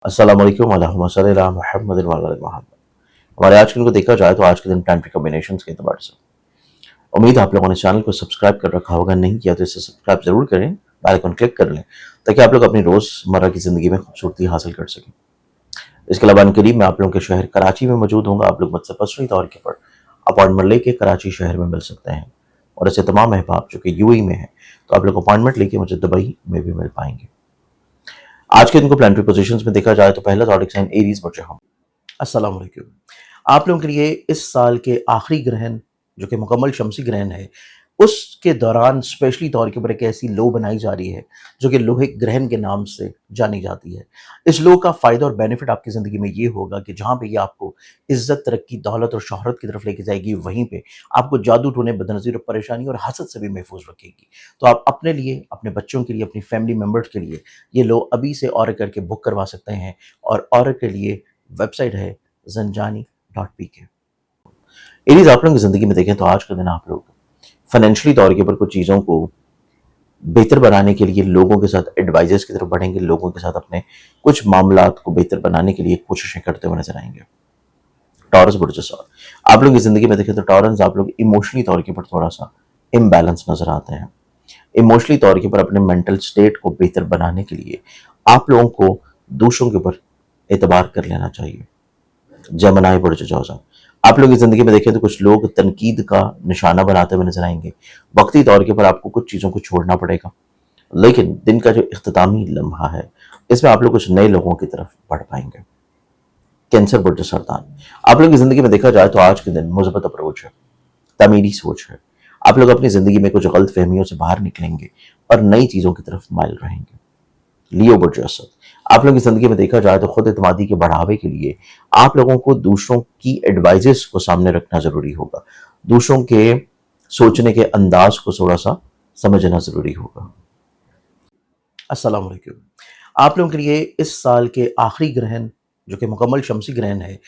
अस्सलाम वालेकुम अल्लाहुम्मा सल्ली अला मुहम्मद व अला आलि मुहम्मद। हमारे आज के दिन को देखा जाए तो आज के दिन प्लानिटरी कॉम्बिनेशंस के एतबार से उम्मीद है आप लोगों ने चैनल को सब्सक्राइब कर रखा होगा। नहीं किया तो इसे सब्सक्राइब जरूर करें, बेल आइकन क्लिक कर लें ताकि आप लोग अपनी रोजमर्रा की जिंदगी में खूबसूरती हासिल कर सकें। इसके अलावा करीब मैं आप लोगों के शहर कराची में मौजूद हूँ। आप लोग मुझसे पर्सनली तौर के पर अपॉइंटमेंट लेके कराची शहर में मिल सकते हैं और ऐसे तमाम अहबाब जो कि यूएई में है तो आप लोग अपॉइंटमेंट लेके मुझे दुबई में भी मिल पाएंगे। आज के दिन को प्लानिटरी पोजीशंस में देखा जाए तो पहला ज़ोडिक साइन एरीज बचे हम। अस्सलाम वालेकुम। आप लोगों के लिए इस साल के आखिरी ग्रहण जो कि मुकम्मल शमसी ग्रहण है उसके दौरान स्पेशली तौर के ऊपर एक ऐसी लो बनाई जा रही है जो कि लोहे ग्रहण के नाम से जानी जाती है। इस लो का फ़ायदा और बेनिफिट आपकी ज़िंदगी में ये होगा कि जहाँ पे ये आपको इज़्ज़त, तरक्की, दौलत और शोहरत की तरफ लेके जाएगी, वहीं पे आपको जादू टोने, बदनज़ीर और परेशानी और हसद से भी महफूज रखेगी। तो आप अपने लिए, अपने बच्चों के लिए, अपनी फैमिली मेम्बर्स के लिए ये लो अभी से ऑर्डर करके बुक करवा सकते हैं और ऑर्डर के लिए वेबसाइट है zanjani.pk। एरीज आप लोगों की ज़िंदगी में देखें तो आज के दिन आप लोग फाइनेंशियली तौर के ऊपर कुछ चीज़ों को बेहतर बनाने के लिए लोगों के साथ एडवाइजर्स की तरफ बढ़ेंगे, लोगों के साथ अपने कुछ मामलात को बेहतर बनाने के लिए कोशिशें करते हुए नजर आएंगे। टॉरस बुर्ज और आप लोगों की ज़िंदगी में देखें तो टॉरस आप लोग इमोशनली तौर के ऊपर थोड़ा सा इम्बैलेंस नजर आते हैं। इमोशनली तौर के ऊपर अपने मेंटल स्टेट को बेहतर बनाने के लिए आप लोगों को दूसरों के ऊपर एतबार कर लेना चाहिए। जमनाई बुर्ज जौज़ा आप लोग की ज़िंदगी में देखें तो कुछ लोग तनकीद का निशाना बनाते हुए नजर आएंगे। वक्ती तौर के ऊपर आपको कुछ चीज़ों को छोड़ना पड़ेगा, लेकिन दिन का जो इख्तितामी लम्हा है इसमें आप लोग कुछ नए लोगों की तरफ बढ़ पाएंगे। कैंसर बुर्ज सरदान आप लोग की ज़िंदगी में देखा जाए तो आज के दिन मुस्बत अप्रोच है, तमीरी सोच है। आप लोग अपनी ज़िंदगी में कुछ गलत फहमियों से बाहर निकलेंगे और नई चीज़ों की तरफ माइल रहेंगे। लियो बुर्ज असद आप लोगों की ज़िंदगी में देखा जाए तो खुद एतमादी के बढ़ावे के लिए आप लोगों को दूसरों की एडवाइजेस को सामने रखना ज़रूरी होगा, दूसरों के सोचने के अंदाज को थोड़ा सा समझना ज़रूरी होगा। अस्सलाम वालेकुम। आप लोगों के लिए इस साल के आखिरी ग्रहण जो कि मुकम्मल शमसी ग्रहण है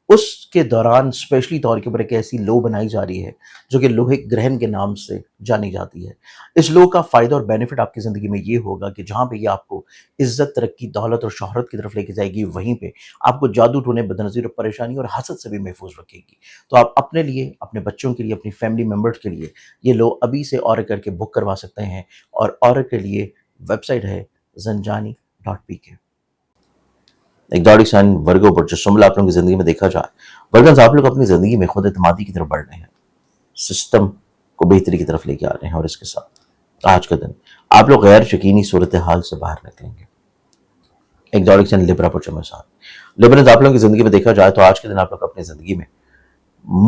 उसके दौरान स्पेशली तौर के ऊपर एक ऐसी लो बनाई जा रही है जो कि लोहे ग्रहण के नाम से जानी जाती है। इस लो का फ़ायदा और बेनिफिट आपकी ज़िंदगी में ये होगा कि जहाँ पे ये आपको इज़्ज़त, तरक्की, दौलत और शोहरत की तरफ लेके जाएगी, वहीं पे आपको जादू टोने, बदनज़ीर और परेशानी और हसद से भी महफूज रखेगी। तो आप अपने लिए, अपने बच्चों के लिए, अपनी फैमिली मेम्बर्स के लिए ये लो अभी से ऑर्डर करके बुक करवा सकते हैं और ऑर्डर के लिए वेबसाइट है zanjani.pk। एक दौड़ी साइन वर्गो बुर्ज शुमला आप लोगों की ज़िंदगी में देखा जाए, वर्गन्स आप लोग अपनी ज़िंदगी में खुद एतमादी की तरफ बढ़ रहे हैं, सिस्टम को बेहतरी की तरफ लेके आ रहे हैं और इसके साथ आज का दिन आप लोग गैर यकीनी सूरत हाल से बाहर निकलेंगे। एक दौड़ी साइन लिब्रा बुर्ज में साथ लिबरल्स आप लोगों की ज़िंदगी में देखा जाए तो आज के दिन आप लोग अपनी ज़िंदगी में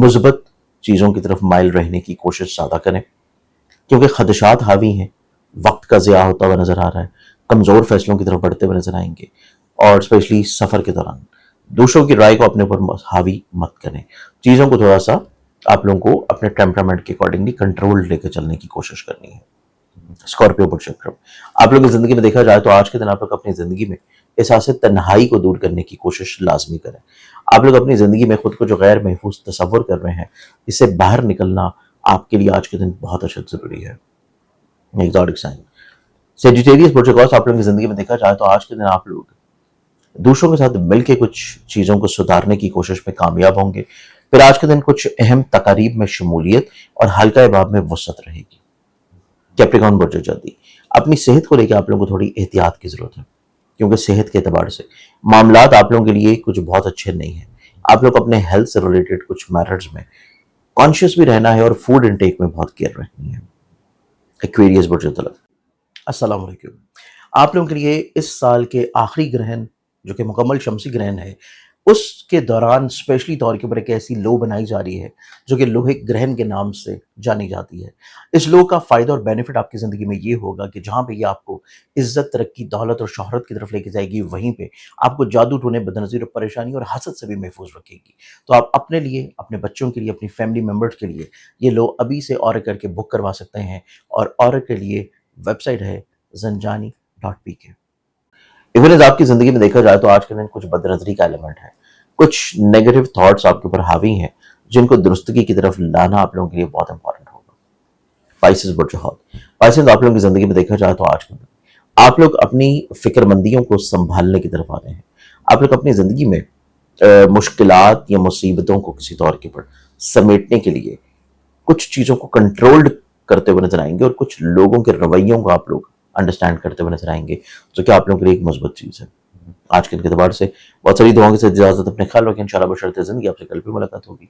मुस्बत चीज़ों की तरफ माइल रहने की कोशिश ज़्यादा करें क्योंकि खदशात हावी हैं, वक्त का ज़िया होता हुआ नज़र आ रहा है, कमज़ोर फैसलों की तरफ बढ़ते हुए नजर आएंगे और स्पेशली सफ़र के दौरान दूसरों की राय को अपने ऊपर हावी मत करें। चीज़ों को थोड़ा सा आप लोगों को अपने टेम्परामेंट के अकॉर्डिंगली कंट्रोल लेकर चलने की कोशिश करनी है। स्कॉर्पियो पुरुषक्रम आप लोग की ज़िंदगी में देखा जाए तो आज के दिन आप लोग अपनी ज़िंदगी में एहसास तन्हाई को दूर करने की कोशिश लाजमी करें। आप लोग अपनी ज़िंदगी में खुद को जो गैर महफूज तस्वर कर रहे हैं इससे बाहर निकलना आपके लिए आज के दिन बहुत अशद ज़रूरी है। एक्सोटिक साइन सेजिटेरियस प्रोटोकॉल्स आप लोगों की ज़िंदगी में देखा जाए तो आज के दिन आप लोग दूसरों के साथ मिलकर कुछ चीज़ों को सुधारने की कोशिश में कामयाब होंगे। फिर आज के दिन कुछ अहम तकारीब में शमूलियत और हल्का अहबाब में वसअत रहेगी। कैप्रिकॉर्न बुर्ज जल्दी अपनी सेहत को लेकर आप लोगों को थोड़ी एहतियात की ज़रूरत है क्योंकि सेहत के एतबार से मामलात आप लोगों के लिए कुछ बहुत अच्छे नहीं हैं। आप लोग अपने हेल्थ से रिलेटेड कुछ मैटर्स में कॉन्शियस भी रहना है और फूड इनटेक में बहुत केयर रखनी है। एक्वेरियस बुर्ज तलब अस्सलाम वालेकुम। आप लोगों के लिए इस साल के आखिरी ग्रहण जो कि मुकम्मल शमसी ग्रहण है उसके दौरान स्पेशली तौर के ऊपर एक ऐसी लो बनाई जा रही है जो कि लोहे ग्रहण के नाम से जानी जाती है। इस लो का फ़ायदा और बेनिफिट आपकी ज़िंदगी में ये होगा कि जहाँ पे ये आपको इज़्ज़त, तरक्की, दौलत और शोहरत की तरफ लेके जाएगी, वहीं पे आपको जादू टोने, बदनज़ीर और परेशानी और हसद से भी महफूज रखेगी। तो आप अपने लिए, अपने बच्चों के लिए, अपनी फैमिली मेम्बर्स के लिए ये लो अभी से ऑर्डर करके बुक करवा सकते हैं और ऑर्डर के लिए वेबसाइट है zanjani.pk। इवन आपकी ज़िंदगी में देखा जाए तो आज के दिन कुछ बदनज़री का एलिमेंट है, कुछ नेगेटिव थॉट्स आपके ऊपर हावी हैं जिनको दुरुस्तगी की तरफ लाना आप लोगों के लिए बहुत इंपॉर्टेंट होगा। स्पाइसेस बुर्ज हॉट स्पाइसेस आप लोगों की ज़िंदगी में देखा जाए तो आज के दिन आप लोग अपनी फिक्रमंदियों को संभालने की तरफ आ रहे हैं। آپ لوگ اپنی زندگی میں مشکلات یا مصیبتوں کو کسی طور کے پر سمیٹنے کے لیے کچھ چیزوں کو کنٹرولڈ کرتے ہوئے نظر آئیں گے، اور کچھ لوگوں کے رویوں کو آپ لوگ انڈرسٹینڈ کرتے ہوئے نظر آئیں گے، جو کہ آپ لوگوں کے لیے ایک مثبت چیز ہے۔ آج کے اعتبار سے بہت ساری دعاؤں کے ساتھ اجازت، اپنے خیال رکھیں، انشاءاللہ بشرط زندگی آپ سے کل بھی ملاقات ہوگی۔